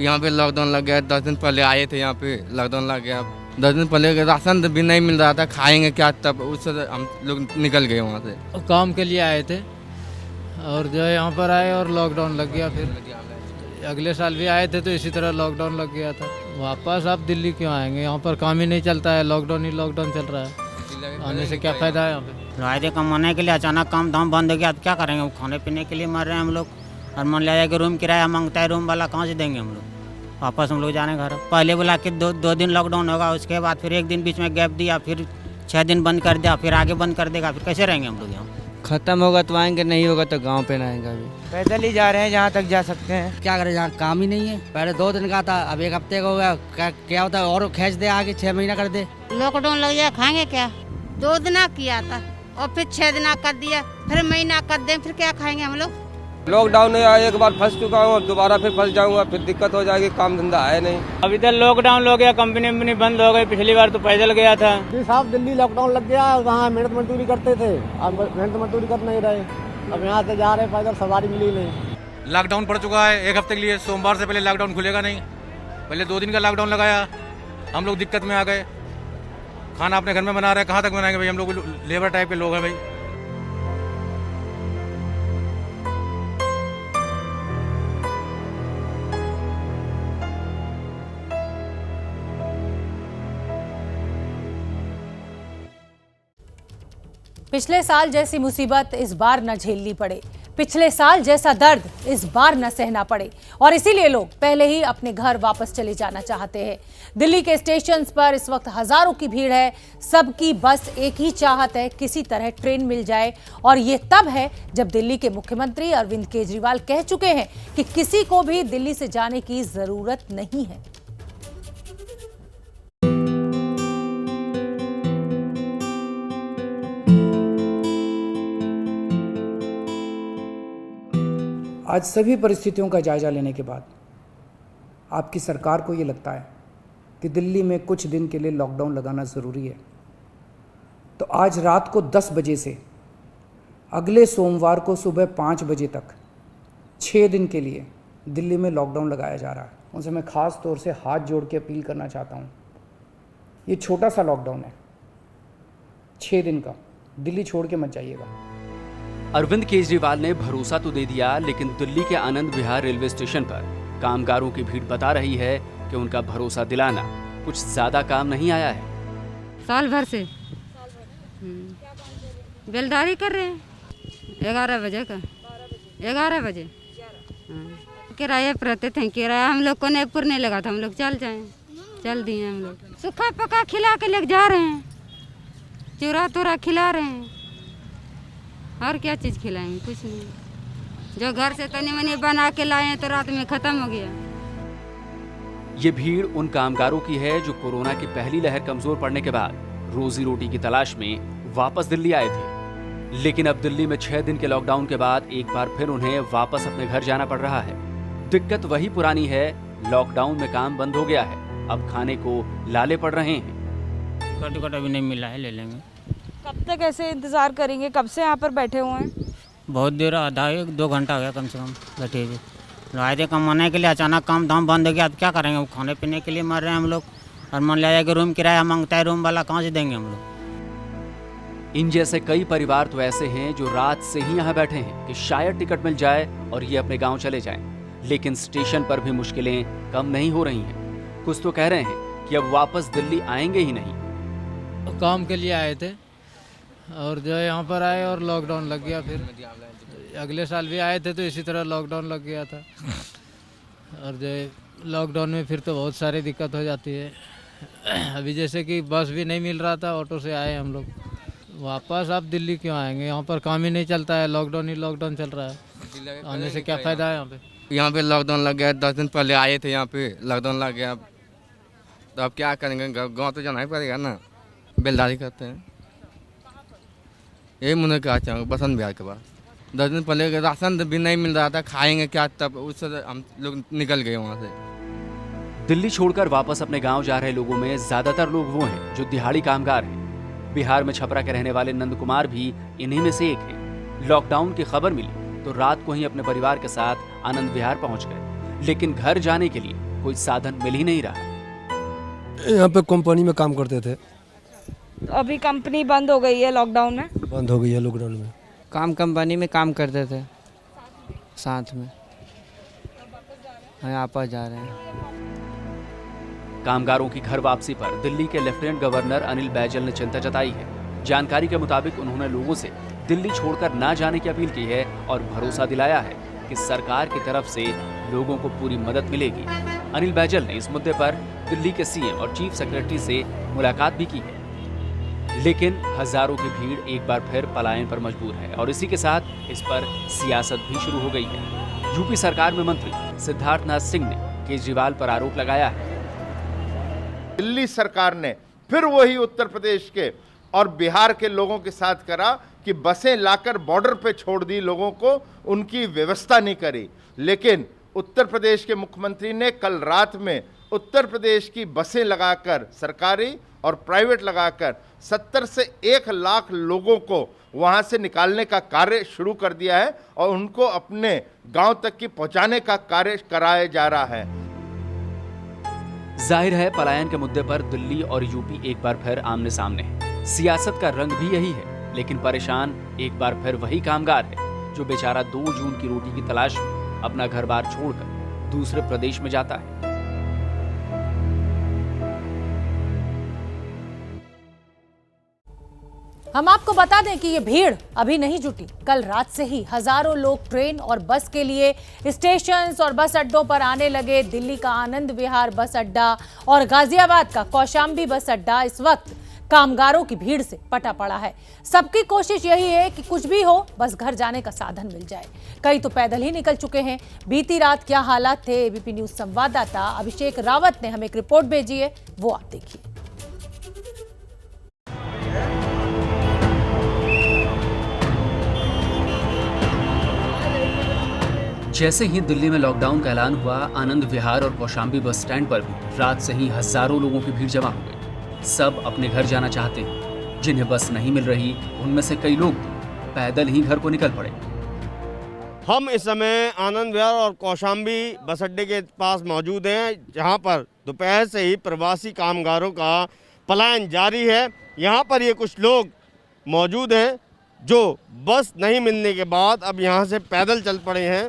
यहाँ पे लॉकडाउन लग गया। 10 दिन पहले आए थे, यहाँ पे लॉकडाउन लग गया। 10 दिन पहले राशन भी नहीं मिल रहा था, खाएंगे क्या, तब उससे हम लोग निकल गए वहाँ से। काम के लिए आए थे और जो यहाँ पर आए और लॉकडाउन लग गया। फिर अगले साल भी आए थे तो इसी तरह लॉकडाउन लग गया था। वापस आप दिल्ली क्यों आएंगे? यहाँ पर काम ही नहीं चलता है, लॉकडाउन ही लॉकडाउन चल रहा है। आने से क्या फ़ायदा है? यहाँ पे रायते कमाने के लिए अचानक काम धाम बंद हो गया, अब क्या करेंगे? खाने पीने के लिए मर रहे हैं हम लोग। और मान लिया कि रूम किराया मांगता है, रूम वाला कहाँ से देंगे हम लोग? वापस हम लोग जाने घर। पहले बोला कि दो दिन लॉकडाउन होगा, उसके बाद फिर एक दिन बीच में गैप दिया, फिर 6 दिन बंद कर दिया, फिर आगे बंद कर देगा। फिर कैसे रहेंगे हम लोग यहाँ? खत्म होगा तो आएंगे, नहीं होगा तो गांव पे ना आएंगे। अभी पैदल ही जा रहे हैं जहाँ तक जा सकते हैं। क्या करें, यहाँ काम ही नहीं है। पहले 2 दिन का था, अब 1 हफ्ते का हो गया। क्या होता है और खींच दे आगे, 6 महीना कर दे। लॉकडाउन लग जाए, खाएंगे क्या? 2 दिन किया था और फिर 6 दिन कर दिया, फिर महीना कर दें, फिर क्या खाएंगे हम लोग? लॉकडाउन में एक बार फंस चुका हूँ, दोबारा फिर फंस जाऊंगा, फिर दिक्कत हो जाएगी, काम धंधा है नहीं। अभी तक लॉकडाउन हो गया, कंपनी बंद हो गई। पिछली बार तो पैदल गया था। साहब दिल्ली लॉकडाउन लग गया, वहाँ मेहनत मजदूरी करते थे, अब मेहनत मजदूरी कर नहीं रहे। अब यहाँ से जा रहे पैदल, सवारी मिली नहीं। लॉकडाउन पड़ चुका है 1 हफ्ते के लिए। सोमवार से पहले लॉकडाउन खुलेगा नहीं। पहले 2 दिन का लॉकडाउन लगाया, हम लोग दिक्कत में आ गए। खाना अपने घर में बना रहे हैं, कहाँ तक बनाएंगे भाई? हम लोग लेबर टाइप के लोग हैं भाई। पिछले साल जैसी मुसीबत इस बार न झेलनी पड़े, पिछले साल जैसा दर्द इस बार न सहना पड़े, और इसीलिए लोग पहले ही अपने घर वापस चले जाना चाहते हैं। दिल्ली के स्टेशन पर इस वक्त हजारों की भीड़ है। सबकी बस एक ही चाहत है, किसी तरह ट्रेन मिल जाए। और ये तब है जब दिल्ली के मुख्यमंत्री अरविंद केजरीवाल कह चुके हैं कि किसी को भी दिल्ली से जाने की जरूरत नहीं है। आज सभी परिस्थितियों का जायजा लेने के बाद आपकी सरकार को ये लगता है कि दिल्ली में कुछ दिन के लिए लॉकडाउन लगाना ज़रूरी है, तो आज रात को 10 बजे से अगले सोमवार को सुबह 5 बजे तक 6 दिन के लिए दिल्ली में लॉकडाउन लगाया जा रहा है। उनसे मैं ख़ास तौर से हाथ जोड़ के अपील करना चाहता हूँ, ये छोटा सा लॉकडाउन है, 6 दिन का, दिल्ली छोड़ के मत जाइएगा। अरविंद केजरीवाल ने भरोसा तो दे दिया, लेकिन दिल्ली के आनंद विहार रेलवे स्टेशन पर कामगारों की भीड़ बता रही है कि उनका भरोसा दिलाना कुछ ज्यादा काम नहीं आया है। साल भर से बेलदारी कर रहे हैं। 11 बजे का 11 बजे किराया रहते थे। किराया हम लोग को नहीं नहीं लगा था, हम लोग चल दिए। हम लोग सूखा पका खिला के लेके जा रहे हैं, चूरा तूरा खिला रहे हैं, और क्या चीज़ खिलाएंगे? कुछ नहीं। जो घर से तनी मनी बना के लाए हैं तो रात में ख़त्म हो गया। ये भीड़ उन कामगारों की है जो कोरोना की पहली लहर कमजोर पड़ने के बाद रोजी रोटी की तलाश में वापस दिल्ली आए थे। लेकिन अब दिल्ली में 6 दिन के लॉकडाउन के बाद एक बार फिर उन्हें वापस अपने घर जाना पड़ रहा है। दिक्कत वही पुरानी है, लॉकडाउन में काम बंद हो गया है, अब खाने को लाले पड़ रहे हैं। कट अभी नहीं मिला है, ले लेंगे। कब तक ऐसे इंतजार करेंगे? कब से यहाँ पर बैठे हुए हैं? बहुत देर, आधा 1-2 घंटा हो गया कम से कम बैठे हुए। रायते कमाने के लिए अचानक काम धाम बंद हो गया, अब क्या करेंगे? खाने पीने के लिए मर रहे हैं हम लोग। और मान लिया कि रूम किराया मांगता है, रूम वाला कहाँ से देंगे हम लोग? इन जैसे कई परिवार तो ऐसे हैं जो रात से ही यहाँ बैठे हैं कि शायद टिकट मिल जाए और ये अपने गांव चले जाएं। लेकिन स्टेशन पर भी मुश्किलें कम नहीं हो रही हैं। कुछ तो कह रहे हैं कि अब वापस दिल्ली आएंगे ही नहीं। काम के लिए आए थे और जो यहाँ पर आए और लॉकडाउन लग गया। फिर अगले साल भी आए थे तो इसी तरह लॉकडाउन लग गया था। और जो लॉकडाउन में फिर तो बहुत सारी दिक्कत हो जाती है। अभी जैसे कि बस भी नहीं मिल रहा था, ऑटो से आए हम लोग। वापस आप दिल्ली क्यों आएंगे? यहाँ पर काम ही नहीं चलता है, लॉकडाउन ही लॉकडाउन चल रहा है। आने से क्या फ़ायदा है? यहाँ पे लॉकडाउन लग गया। 10 दिन पहले आए थे, यहाँ पे लॉकडाउन लग गया, तो अब क्या करेंगे? गाँव तो जाना ही पड़ेगा ना। बेलदारी करते हैं, यही मुझे क्या चाहूँगा। बसंत बिहार के बाद 10 दिन पहले राशन भी नहीं मिल रहा था, खाएंगे क्या, तब उससे हम लोग निकल गए वहाँ से। दिल्ली छोड़कर वापस अपने गांव जा रहे लोगों में ज्यादातर लोग वो हैं जो दिहाड़ी कामगार हैं। बिहार में छपरा के रहने वाले नंद कुमार भी इन्हीं में से एक हैं। लॉकडाउन की खबर मिली तो रात को ही अपने परिवार के साथ आनंद विहार पहुंच गए, लेकिन घर जाने के लिए कोई साधन मिल ही नहीं रहा। यहाँ पे कंपनी में काम करते थे, तो अभी कंपनी बंद हो गई है लॉकडाउन में। बंद हो गई है लॉकडाउन में। काम कंपनी में काम करते थे साथ में, यहाँ पर जा रहे हैं। कामगारों की घर वापसी पर दिल्ली के लेफ्टिनेंट गवर्नर अनिल बैजल ने चिंता जताई है। जानकारी के मुताबिक उन्होंने लोगों से दिल्ली छोड़कर ना जाने की अपील की है और भरोसा दिलाया है कि सरकार की तरफ से लोगों को पूरी मदद मिलेगी। अनिल बैजल ने इस मुद्दे पर दिल्ली के सीएम और चीफ सेक्रेटरी से मुलाकात भी की है, लेकिन हजारों की भीड़ एक बार फिर पलायन पर मजबूर है और इसी के साथ इस पर सियासत भी शुरू हो गई है। यूपी सरकार में मंत्री सिद्धार्थनाथ सिंह ने केजरीवाल पर आरोप लगाया है। दिल्ली सरकार ने फिर वही उत्तर प्रदेश के और बिहार के लोगों के साथ करा कि बसें लाकर बॉर्डर पे छोड़ दी लोगों को, उनकी व्यवस्था नहीं करी। लेकिन उत्तर प्रदेश के मुख्यमंत्री ने कल रात में उत्तर प्रदेश की बसें लगाकर, सरकारी और प्राइवेट लगाकर 70 से 1 लाख लोगों को वहां से निकालने का कार्य शुरू कर दिया है और उनको अपने गांव तक की पहुंचाने का कार्य कराया जा रहा है। जाहिर है पलायन के मुद्दे पर दिल्ली और यूपी एक बार फिर आमने सामने है। सियासत का रंग भी यही है, लेकिन परेशान एक बार फिर वही कामगार है जो बेचारा 2 जून की रोटी की तलाश में अपना घर बार छोड़कर दूसरे प्रदेश में जाता है। हम आपको बता दें कि ये भीड़ अभी नहीं जुटी। कल रात से ही हजारों लोग ट्रेन और बस के लिए स्टेशन और बस अड्डों पर आने लगे। दिल्ली का आनंद विहार बस अड्डा और गाजियाबाद का कौशाम्बी बस अड्डा इस वक्त कामगारों की भीड़ से पटा पड़ा है। सबकी कोशिश यही है कि कुछ भी हो, बस घर जाने का साधन मिल जाए। कई तो पैदल ही निकल चुके हैं। बीती रात क्या हालात थे, एबीपी न्यूज संवाददाता अभिषेक रावत ने हमें एक रिपोर्ट भेजी है, वो आप देखिए। जैसे ही दिल्ली में लॉकडाउन का ऐलान हुआ, आनंद विहार और कौशाम्बी बस स्टैंड पर भी रात से ही हजारों लोगों की भीड़ जमा हो गई। सब अपने घर जाना चाहते हैं। जिन्हें बस नहीं मिल रही, उनमें से कई लोग पैदल ही घर को निकल पड़े। हम इस समय आनंद विहार और कौशाम्बी बस अड्डे के पास मौजूद हैं, जहां पर दोपहर से ही प्रवासी कामगारों का पलायन जारी है। यहां पर ये कुछ लोग मौजूद हैं जो बस नहीं मिलने के बाद अब यहां से पैदल चल पड़े हैं।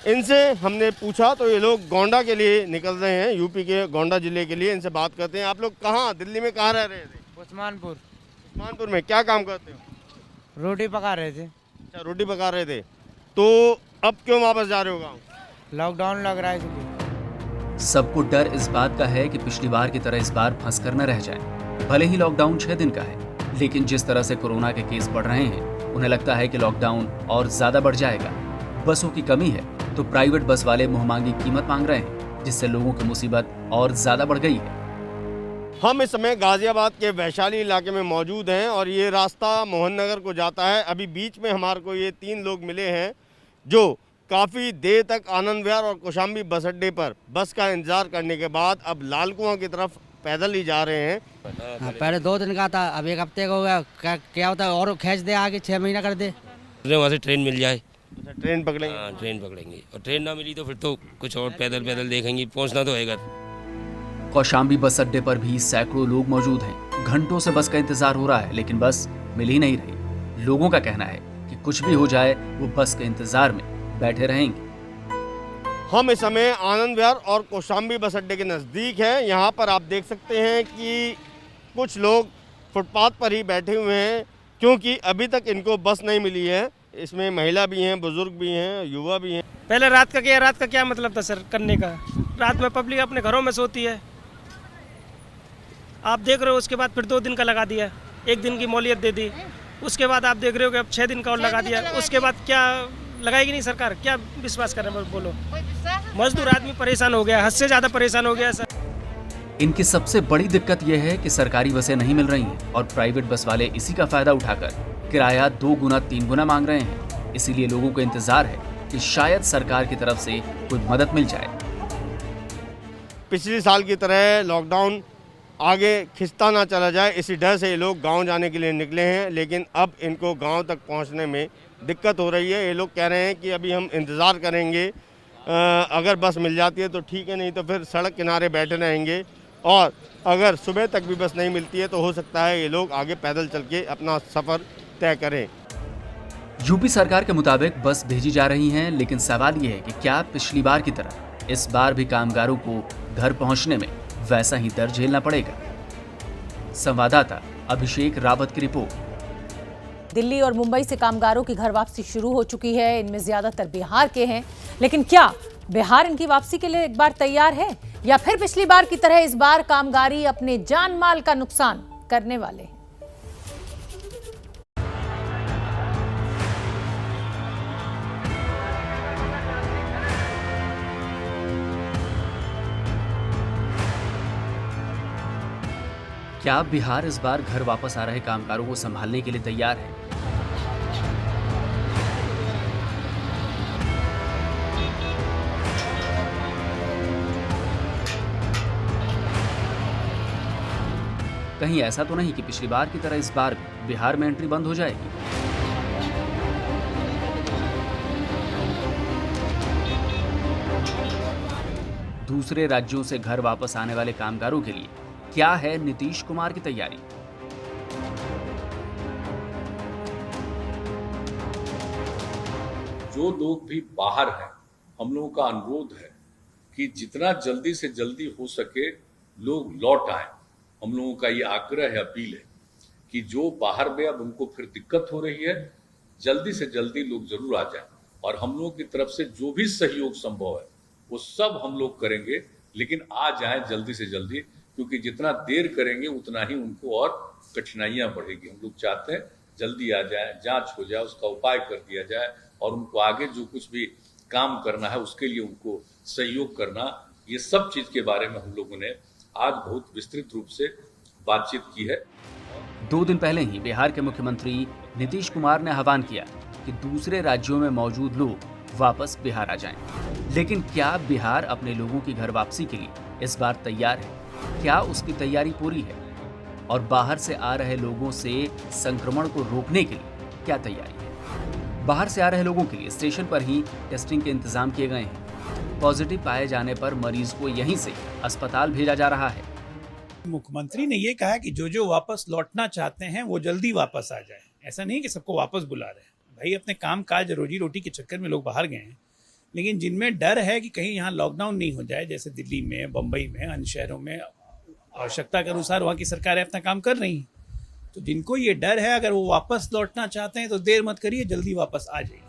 इनसे हमने पूछा तो ये लोग गोंडा के लिए निकल रहे हैं, यूपी के गोंडा जिले के लिए। इनसे बात करते हैं। आप लोग कहाँ दिल्ली में कहाँ रह रहे थे? उस्मानपुर। उस्मानपुर में क्या काम करते हो? रोटी पका रहे थे। अच्छा, रोटी पका रहे थे। तो अब क्यों वापस जा रहे हो गाँव? लॉकडाउन लग रहा है इसलिए। सबको डर इस बात का है कि पिछली बार की तरह इस बार फंस कर न रह जाए। भले ही लॉकडाउन 6 दिन का है, लेकिन जिस तरह से कोरोना के केस बढ़ रहे हैं, उन्हें लगता है कि लॉकडाउन और ज्यादा बढ़ जाएगा। बसों की कमी है तो प्राइवेट बस वाले मुंहमांगी कीमत मांग रहे हैं, जिससे लोगों की मुसीबत और ज्यादा बढ़ गई है। हम इस समय गाजियाबाद के वैशाली इलाके में मौजूद हैं और ये रास्ता मोहन नगर को जाता है। अभी बीच में हमारे को ये 3 लोग मिले हैं जो काफ़ी देर तक आनंद विहार और कौशाम्बी बस अड्डे पर बस का इंतजार करने के बाद अब लाल कुआं की तरफ पैदल ही जा रहे हैं। पहले 2 दिन का था, अब 1 हफ्ते का हो गया। क्या होता है, और खींच दे आगे, 6 महीना कर दे। वहाँ से ट्रेन मिल जाए। ट्रेन पकड़ेंगे? हाँ, ट्रेन पकड़ेंगे। और ट्रेन ना मिली तो फिर तो कुछ और पैदल देखेंगे, पहुंचना तो है। कौशाम्बी बस अड्डे पर भी सैकड़ों लोग मौजूद हैं। घंटों से बस का इंतजार हो रहा है, लेकिन बस मिल ही नहीं रही। लोगों का कहना है कि कुछ भी हो जाए, वो बस के इंतजार में बैठे रहेंगे। हम इस समय आनंद विहार और कौशाम्बी बस अड्डे के नज़दीक हैं। यहाँ पर आप देख सकते हैं कि कुछ लोग फुटपाथ पर ही बैठे हुए हैं, क्योंकि अभी तक इनको बस नहीं मिली है। इसमें महिला भी हैं, बुजुर्ग भी हैं, युवा भी हैं। पहले रात का क्या मतलब था सर करने का? रात में पब्लिक अपने घरों में सोती है, आप देख रहे हो। उसके बाद फिर 2 दिन का लगा दिया, 1 दिन की मोहलियत दे दी। उसके बाद आप देख रहे हो कि अब 6 दिन का और लगा दिया। उसके बाद क्या लगाएगी नहीं सरकार? क्या विश्वास कर रहे हैं बोलो? मजदूर आदमी परेशान हो गया, हद से ज़्यादा परेशान हो गया सर। इनकी सबसे बड़ी दिक्कत यह है कि सरकारी बसें नहीं मिल रही हैं और प्राइवेट बस वाले इसी का फायदा उठाकर किराया 2 गुना 3 गुना मांग रहे हैं। इसीलिए लोगों को इंतजार है कि शायद सरकार की तरफ से कोई मदद मिल जाए। पिछले साल की तरह लॉकडाउन आगे खिंचता ना चला जाए, इसी डर से ये लोग गांव जाने के लिए निकले हैं। लेकिन अब इनको गांव तक पहुंचने में दिक्कत हो रही है। ये लोग कह रहे हैं कि अभी हम इंतज़ार करेंगे, अगर बस मिल जाती है तो ठीक है, नहीं तो फिर सड़क किनारे बैठे रहेंगे। और अगर सुबह तक भी बस नहीं मिलती है तो हो सकता है ये लोग आगे पैदल चल के अपना सफ़र तय करें। यूपी सरकार के मुताबिक बस भेजी जा रही हैं, लेकिन सवाल ये है कि क्या पिछली बार की तरह इस बार भी कामगारों को घर पहुंचने में वैसा ही दर्द झेलना पड़ेगा? संवाददाता अभिषेक रावत की रिपोर्ट। दिल्ली और मुंबई से कामगारों की घर वापसी शुरू हो चुकी है। इनमें ज्यादातर बिहार के हैं, लेकिन क्या बिहार इनकी वापसी के लिए एक बार तैयार है, या फिर पिछली बार की तरह इस बार कामगारी अपने जान माल का नुकसान करने वाले हैं? क्या बिहार इस बार घर वापस आ रहे कामगारों को संभालने के लिए तैयार है? कहीं ऐसा तो नहीं कि पिछली बार की तरह इस बार भी बिहार में एंट्री बंद हो जाएगी? दूसरे राज्यों से घर वापस आने वाले कामगारों के लिए क्या है नीतीश कुमार की तैयारी? जो लोग भी बाहर हैं, हम लोगों का अनुरोध है कि जितना जल्दी से जल्दी हो सके लोग लौट आए। हम लोगों का ये आग्रह है, अपील है कि जो बाहर में अब उनको फिर दिक्कत हो रही है, जल्दी से जल्दी लोग जरूर आ जाएं। और हम लोगों की तरफ से जो भी सहयोग संभव है वो सब हम लोग करेंगे, लेकिन आ जाएं जल्दी से जल्दी, क्योंकि जितना देर करेंगे उतना ही उनको और कठिनाइयां बढ़ेगी। हम लोग चाहते हैं जल्दी आ जाए, जांच हो जाए, उसका उपाय कर दिया जाए और उनको आगे जो कुछ भी काम करना है उसके लिए उनको सहयोग करना, ये सब चीज के बारे में हम लोगों ने आज बहुत विस्तृत रूप से बातचीत की है। 2 दिन पहले ही बिहार के मुख्यमंत्री नीतीश कुमार ने आह्वान किया कि दूसरे राज्यों में मौजूद लोग वापस बिहार आ जाएं। लेकिन क्या बिहार अपने लोगों की घर वापसी के लिए इस बार तैयार है? क्या उसकी तैयारी पूरी है? और बाहर से आ रहे लोगों से संक्रमण को रोकने के लिए क्या तैयारी है? बाहर से आ रहे लोगों के लिए स्टेशन पर ही टेस्टिंग के इंतजाम किए गए हैं। पॉजिटिव पाए जाने पर मरीज को यहीं से अस्पताल भेजा जा रहा है। मुख्यमंत्री ने ये कहा कि जो वापस लौटना चाहते हैं वो जल्दी वापस आ जाए। ऐसा नहीं कि सबको वापस बुला रहे हैं, भाई अपने काम काज रोजी रोटी के चक्कर में लोग बाहर गए हैं, लेकिन जिनमें डर है कि कहीं यहाँ लॉकडाउन नहीं हो जाए, जैसे दिल्ली में, बम्बई में, अन्य शहरों में आवश्यकता के अनुसार वहाँ की सरकारें अपना काम कर रही हैं, तो जिनको ये डर है अगर वो वापस लौटना चाहते हैं तो देर मत करिए, जल्दी वापस आ जाइए।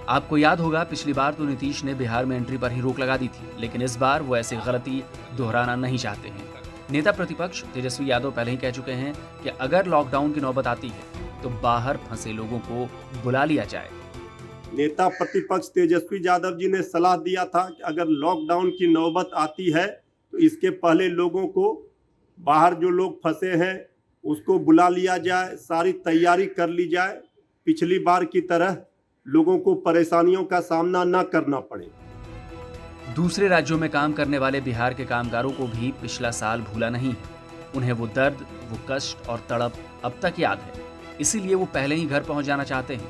आपको याद होगा पिछली बार तो नीतीश ने बिहार में एंट्री पर ही रोक लगा दी थी, लेकिन इस बार वो ऐसी गलती दोहराना नहीं चाहते हैं। नेता प्रतिपक्ष तेजस्वी यादव पहले ही कह चुके हैं कि अगर लॉकडाउन की नौबत आती है तो बाहर फंसे लोगों को बुला लिया जाए। नेता प्रतिपक्ष तेजस्वी यादव जी ने सलाह दिया था कि अगर लॉकडाउन की नौबत आती है तो इसके पहले लोगों को बाहर जो लोग फंसे हैं उसको बुला लिया जाए, सारी तैयारी कर ली जाए, पिछली बार की तरह लोगों को परेशानियों का सामना न करना पड़े। दूसरे राज्यों में काम करने वाले बिहार के कामगारों को भी पिछला साल भूला नहीं है। उन्हें वो दर्द, वो कष्ट और तड़प अब तक याद है, इसीलिए वो पहले ही घर पहुंच जाना चाहते हैं।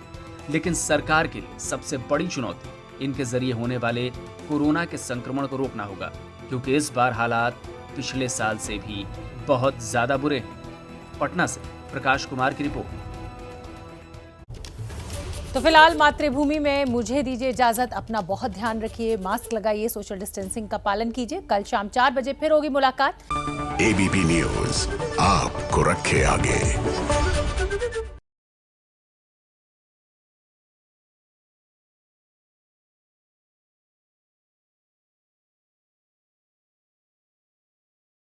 लेकिन सरकार के लिए सबसे बड़ी चुनौती इनके जरिए होने वाले कोरोना के संक्रमण को रोकना होगा, क्योंकि इस बार हालात पिछले साल से भी बहुत ज्यादा बुरे हैं। पटना से प्रकाश कुमार की रिपोर्ट। तो फिलहाल मातृभूमि में मुझे दीजिए इजाजत। अपना बहुत ध्यान रखिए, मास्क लगाइए, सोशल डिस्टेंसिंग का पालन कीजिए। कल शाम 4 बजे फिर होगी मुलाकात। ABP न्यूज़ आपको रखे आगे।